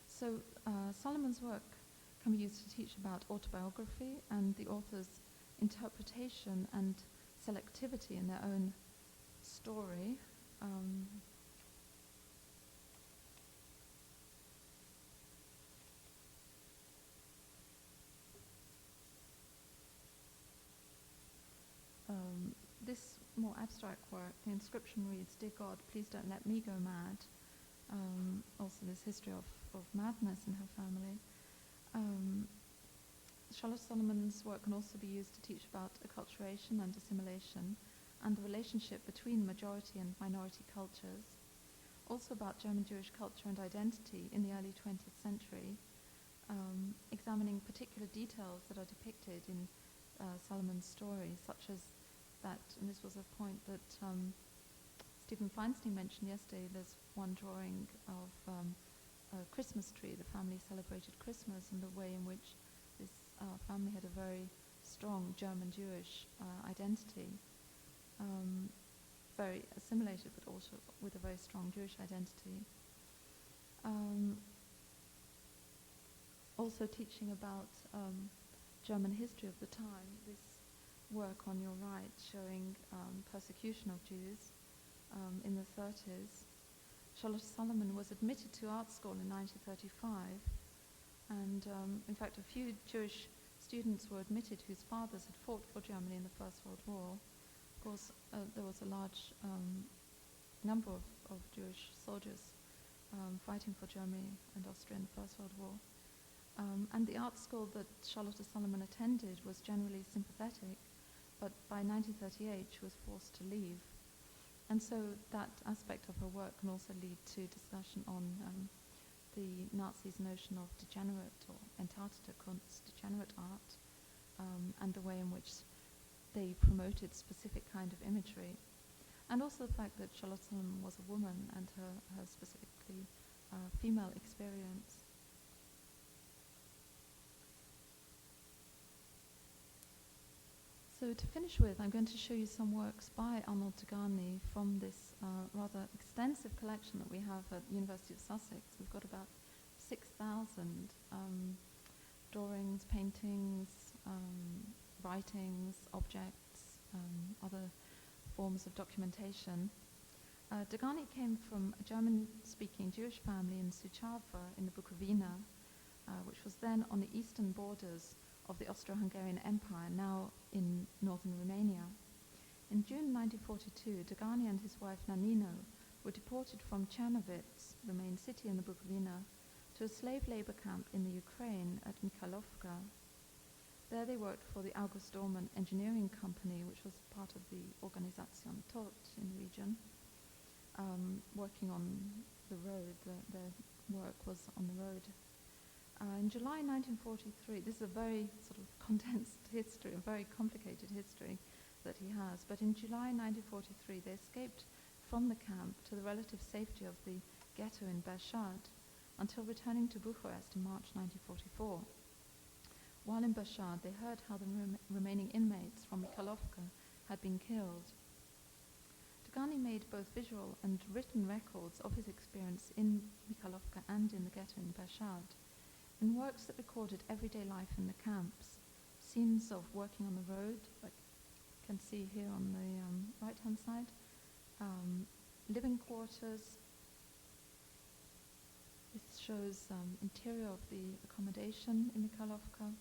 So Salomon's work can be used to teach about autobiography and the author's interpretation and selectivity in their own story. This more abstract work, the inscription reads, "Dear God, please don't let me go mad." Also this history of madness in her family. SharlotteSalomon's work can also be used to teach about acculturation and assimilation and the relationship between majority and minority cultures. Also about German Jewish culture and identity in the early 20th century, examining particular details that are depicted in Salomon's story, such as that, and this was a point that Stephen Feinstein mentioned yesterday, there's one drawing of a Christmas tree. The family celebrated Christmas, and the way in which this our family had a very strong German-Jewish identity, very assimilated, but also with a very strong Jewish identity. Also teaching about German history of the time, this work on your right showing persecution of Jews in the 30s. CharlotteSalomon was admitted to art school in 1935, and in fact a few Jewish students were admitted whose fathers had fought for Germany in the First World War. Of course, there was a large number of Jewish soldiers fighting for Germany and Austria in the First World War. And the art school that CharlotteSalomon attended was generally sympathetic, but by 1938 she was forced to leave. And so that aspect of her work can also lead to discussion on the Nazis' notion of degenerate or entartete Kunst, degenerate art, and the way in which they promoted specific kind of imagery. And also the fact that CharlotteSalomon was a woman and her specifically female experience. So to finish with, I'm going to show you some works by Arnold Dagani from this rather extensive collection that we have at University of Sussex. We've got about 6,000 drawings, paintings, writings, objects, other forms of documentation. Dagani came from a German-speaking Jewish family in Suceava in the Bukovina, which was then on the eastern borders of the Austro-Hungarian Empire, now in northern Romania. In June 1942, Dagani and his wife Nanino were deported from Chernovitz, the main city in the Bukovina, to a slave labor camp in the Ukraine at Mikhailovka. There they worked for the August Dorman Engineering Company, which was part of the Organisation Tot in the region, working on the road. Their work was on the road. In July 1943, this is a very sort of condensed history, a very complicated history that he has, but in July 1943 they escaped from the camp to the relative safety of the ghetto in Bershad until returning to Bucharest in March 1944. While in Bershad, they heard how the remaining inmates from Mikhailovka had been killed. Dagani made both visual and written records of his experience in Mikhailovka and in the ghetto in Bershad, in works that recorded everyday life in the camps, scenes of working on the road, like you can see here on the right-hand side, living quarters. This shows interior of the accommodation in Mikhailovka,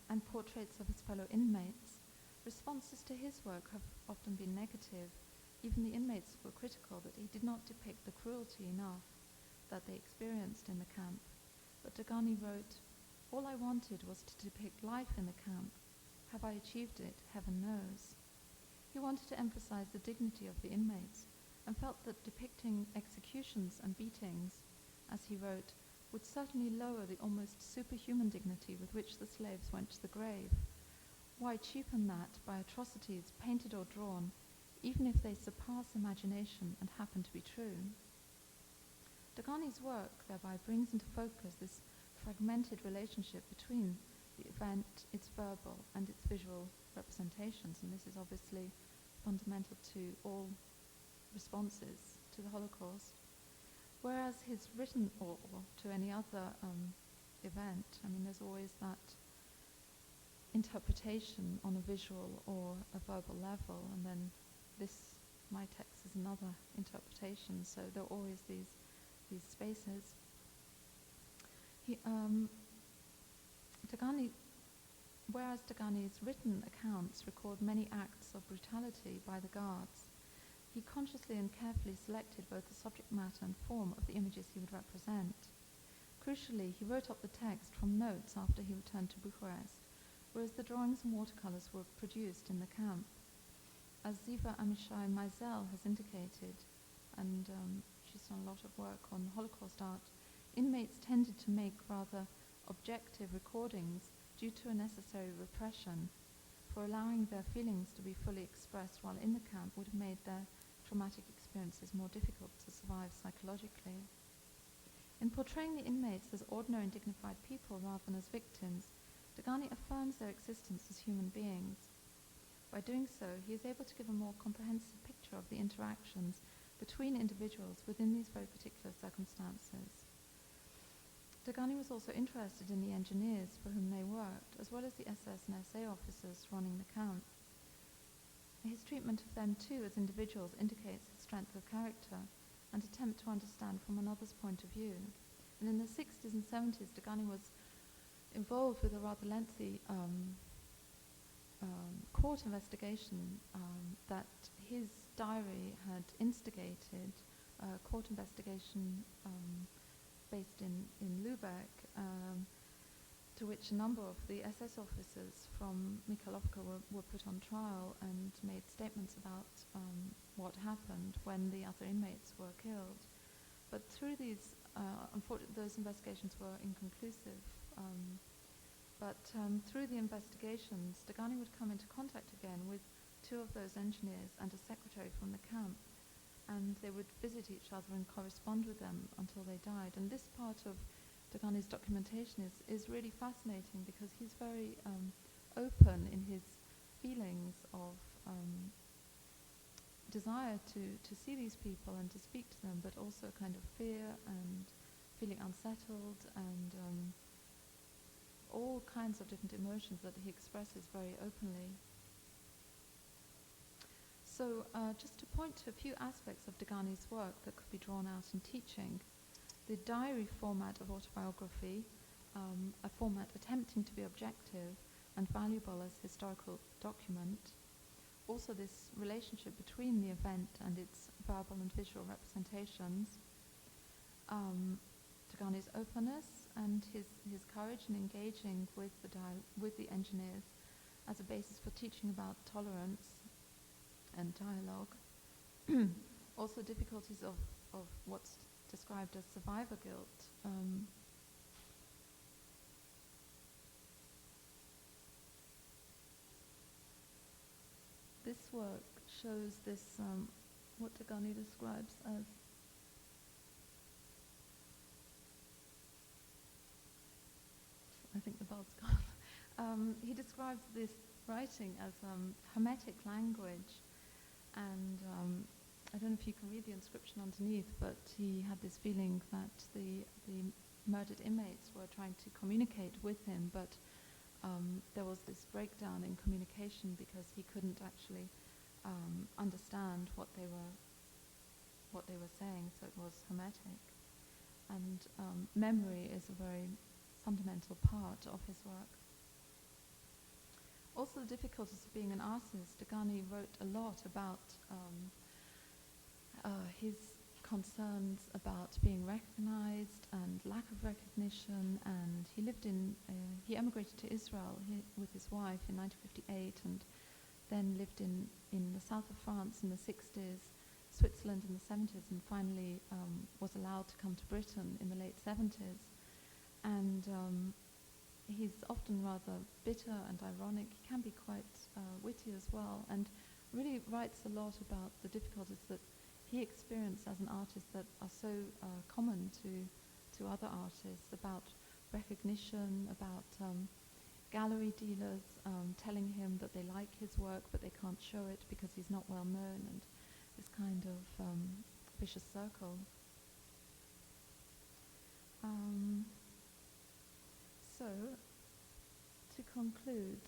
and portraits of his fellow inmates. Responses to his work have often been negative. Even the inmates were critical that he did not depict the cruelty enough that they experienced in the camp. But Dagani wrote, "All I wanted was to depict life in the camp. Have I achieved it? Heaven knows." He wanted to emphasize the dignity of the inmates and felt that depicting executions and beatings, as he wrote, would certainly lower the almost superhuman dignity with which the slaves went to the grave. Why cheapen that by atrocities painted or drawn, even if they surpass imagination and happen to be true? Dagani's work thereby brings into focus this fragmented relationship between the event, its verbal, and its visual representations, and this is obviously fundamental to all responses to the Holocaust. Whereas his written, or to any other event, I mean, there's always that interpretation on a visual or a verbal level, and then this, my text, is another interpretation, so there are always these spaces. Whereas Dagani's written accounts record many acts of brutality by the guards, he consciously and carefully selected both the subject matter and form of the images he would represent. Crucially, he wrote up the text from notes after he returned to Bucharest, whereas the drawings and watercolors were produced in the camp. As Ziva Amishai Maisel has indicated, and she's done a lot of work on Holocaust art, inmates tended to make rather objective recordings due to a necessary repression, for allowing their feelings to be fully expressed while in the camp would have made their traumatic experiences more difficult to survive psychologically. In portraying the inmates as ordinary and dignified people rather than as victims, Dagani affirms their existence as human beings. By doing so, he is able to give a more comprehensive picture of the interactions between individuals within these very particular circumstances. Dagani was also interested in the engineers for whom they worked, as well as the SS and SA officers running the camp. His treatment of them too as individuals indicates his strength of character and attempt to understand from another's point of view. And in the 60s and 70s, Dagani was involved with a rather lengthy court investigation that his diary had instigated, a court investigation based in Lübeck, to which a number of the SS officers from Michalovka were put on trial and made statements about what happened when the other inmates were killed. But through these, unfortunately, those investigations were inconclusive. Through the investigations, Dagani would come into contact again with two of those engineers and a secretary from the camp, and they would visit each other and correspond with them until they died. And this part of Dagani's documentation is really fascinating because he's very open in his feelings of desire to see these people and to speak to them, but also kind of fear and feeling unsettled and all kinds of different emotions that he expresses very openly. So just to point to a few aspects of Dagani's work that could be drawn out in teaching: the diary format of autobiography, a format attempting to be objective and valuable as historical document. Also this relationship between the event and its verbal and visual representations. Dagani's openness and his courage in engaging with the engineers as a basis for teaching about tolerance and dialogue. Also difficulties of what's described as survivor guilt. This work shows this, what Dagani describes as I think the bulb's gone. He describes this writing as hermetic language, and I don't know if you can read the inscription underneath, but he had this feeling that the murdered inmates were trying to communicate with him, but there was this breakdown in communication because he couldn't actually understand what they were saying, so it was hermetic. And memory is a very fundamental part of his work. Also the difficulties of being an artist. Dagani wrote a lot about his concerns about being recognized and lack of recognition, and he emigrated to Israel with his wife in 1958 and then lived in the south of France in the 60s, Switzerland in the 70s, and finally was allowed to come to Britain in the late 70s. And he's often rather bitter and ironic. He can be quite witty as well, and really writes a lot about the difficulties that he experienced as an artist that are so common to other artists, about recognition, about gallery dealers telling him that they like his work but they can't show it because he's not well known, and this kind of vicious circle. So, to conclude,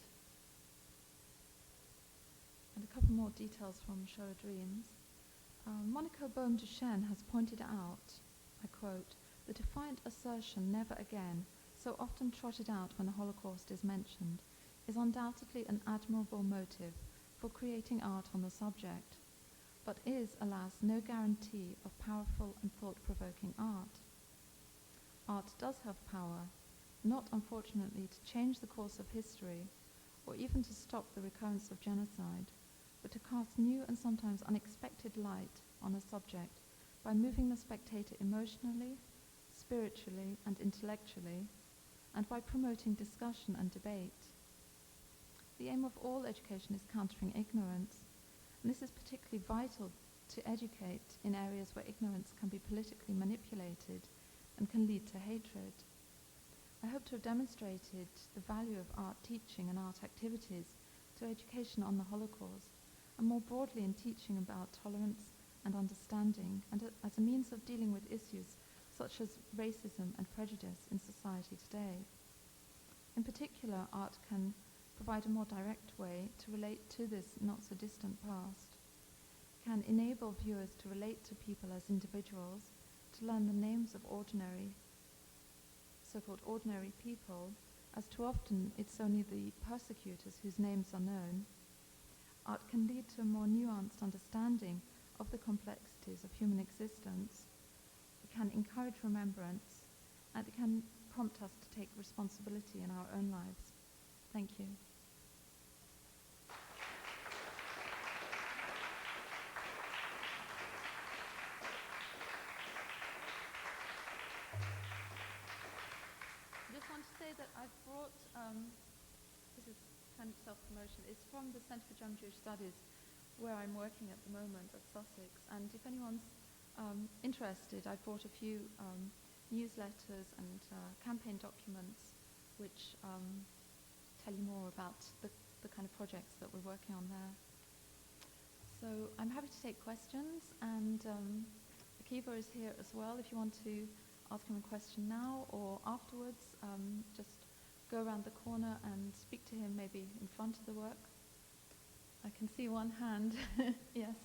and a couple more details from Show Dreams, Monica Bohm-Duchesne has pointed out, I quote, "The defiant assertion, never again, so often trotted out when the Holocaust is mentioned, is undoubtedly an admirable motive for creating art on the subject, but is, alas, no guarantee of powerful and thought-provoking art. Art does have power, not unfortunately to change the course of history, or even to stop the recurrence of genocide, but to cast new and sometimes unexpected light on a subject by moving the spectator emotionally, spiritually, and intellectually, and by promoting discussion and debate. The aim of all education is countering ignorance, and this is particularly vital to educate in areas where ignorance can be politically manipulated and can lead to hatred. I hope to have demonstrated the value of art teaching and art activities to education on the Holocaust, and more broadly in teaching about tolerance and understanding, and as a means of dealing with issues such as racism and prejudice in society today. In particular, art can provide a more direct way to relate to this not-so-distant past, can enable viewers to relate to people as individuals, to learn the names of so-called ordinary people, as too often it's only the persecutors whose names are known. Art can lead to a more nuanced understanding of the complexities of human existence. It can encourage remembrance, and it can prompt us to take responsibility in our own lives. Thank you. I just want to say that I've brought, this is kind of self-promotion, it's from the Centre for German Jewish Studies, where I'm working at the moment at Sussex, and if anyone's interested, I've brought a few newsletters and campaign documents which tell you more about the kind of projects that we're working on there. So I'm happy to take questions, and Akiva is here as well if you want to ask him a question now or afterwards. Just go around the corner and speak to him maybe in front of the work. I can see one hand. Yes.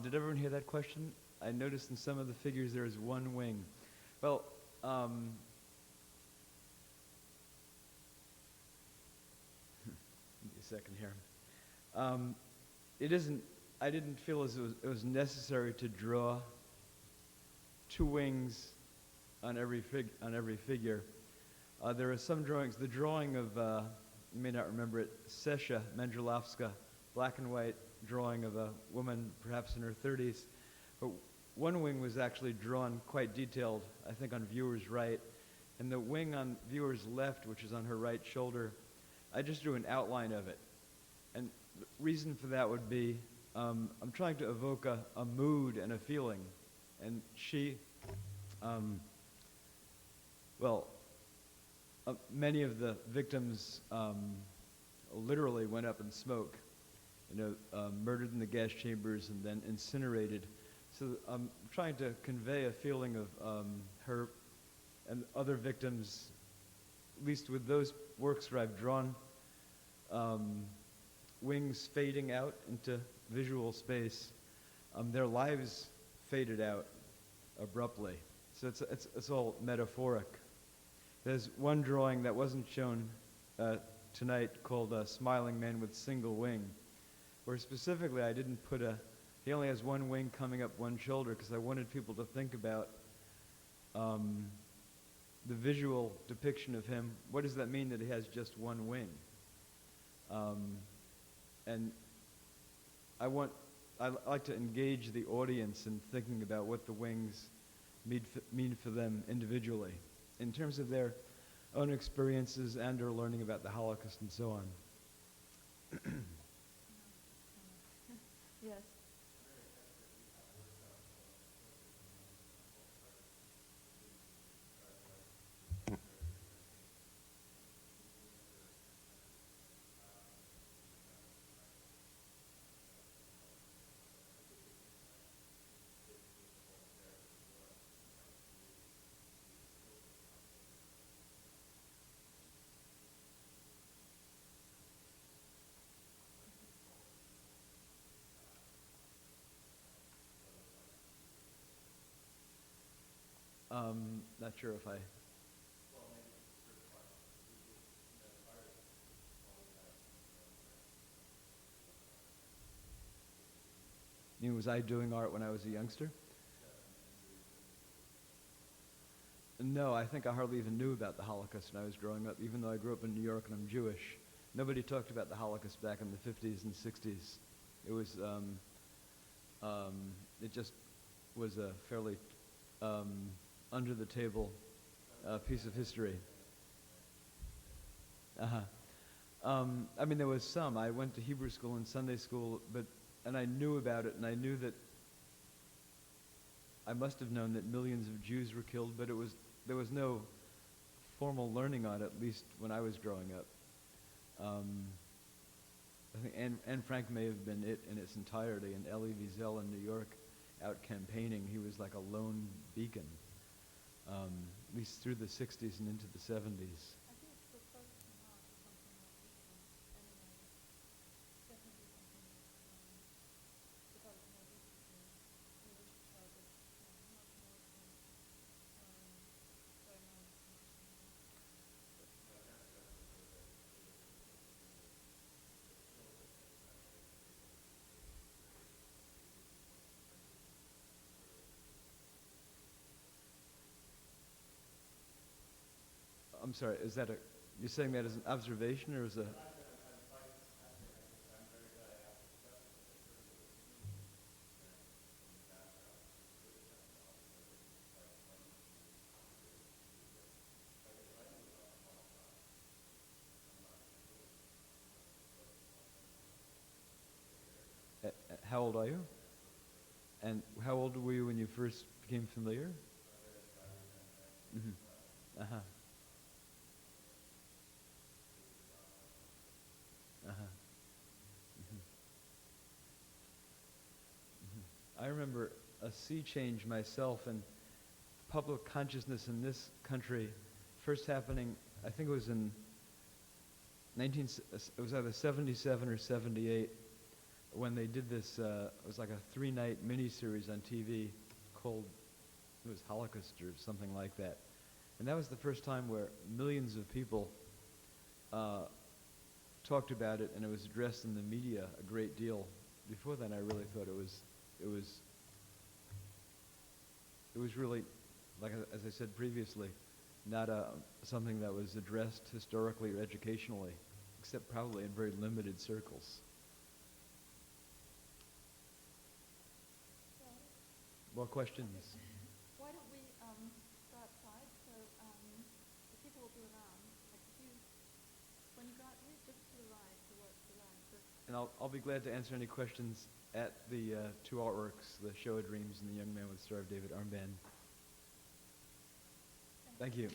Did everyone hear that question? I noticed in some of the figures there is one wing. Well, give me a second here. I didn't feel as it was necessary to draw two wings on every figure. There are some drawings. The drawing of, you may not remember it, Sesha Mendrelowska, black and white drawing of a woman perhaps in her 30s. But one wing was actually drawn quite detailed, I think on viewer's right. And the wing on viewer's left, which is on her right shoulder, I just drew an outline of it. And the reason for that would be, I'm trying to evoke a mood and a feeling. And she, many of the victims literally went up in smoke, murdered in the gas chambers and then incinerated. So I'm trying to convey a feeling of her and other victims, at least with those works where I've drawn wings fading out into visual space. Their lives faded out abruptly. So it's all metaphoric. There's one drawing that wasn't shown tonight called Smiling Man with Single Wing, where specifically I didn't put he only has one wing coming up one shoulder because I wanted people to think about the visual depiction of him. What does that mean that he has just one wing? And I like to engage the audience in thinking about what the wings mean for them individually, in terms of their own experiences and or learning about the Holocaust and so on. Yes. Not sure if I... You mean, was I doing art when I was a youngster? No, I think I hardly even knew about the Holocaust when I was growing up, even though I grew up in New York and I'm Jewish. Nobody talked about the Holocaust back in the 50s and 60s. It was, it just was a fairly under the table piece of history. I mean, there was some. I went to Hebrew school and Sunday school, and I knew about it, and I knew that I must have known that millions of Jews were killed, but there was no formal learning on it, at least when I was growing up. I think Anne Frank may have been it in its entirety, and Elie Wiesel in New York out campaigning. He was like a lone beacon, at least through the 60s and into the 70s. I'm sorry, you're saying that as an observation or as a... How old are you? And how old were you when you first became familiar? Mm-hmm. Uh-huh. Uh-huh. Mm-hmm. Mm-hmm. I remember a sea change myself and public consciousness in this country first happening, I think it was in it was either 77 or 78, when they did this, it was like a 3-night miniseries on TV called, it was Holocaust or something like that. And that was the first time where millions of people talked about it, and it was addressed in the media a great deal. Before then, I really thought it was really, like as I said previously, not something that was addressed historically or educationally, except probably in very limited circles. More questions? Why don't we go outside so the people will be around. Like when you go out here, just to the right, towards the right. And I'll be glad to answer any questions at the 2 artworks, The Show of Dreams and The Young Man with Star of David armband. Thank you.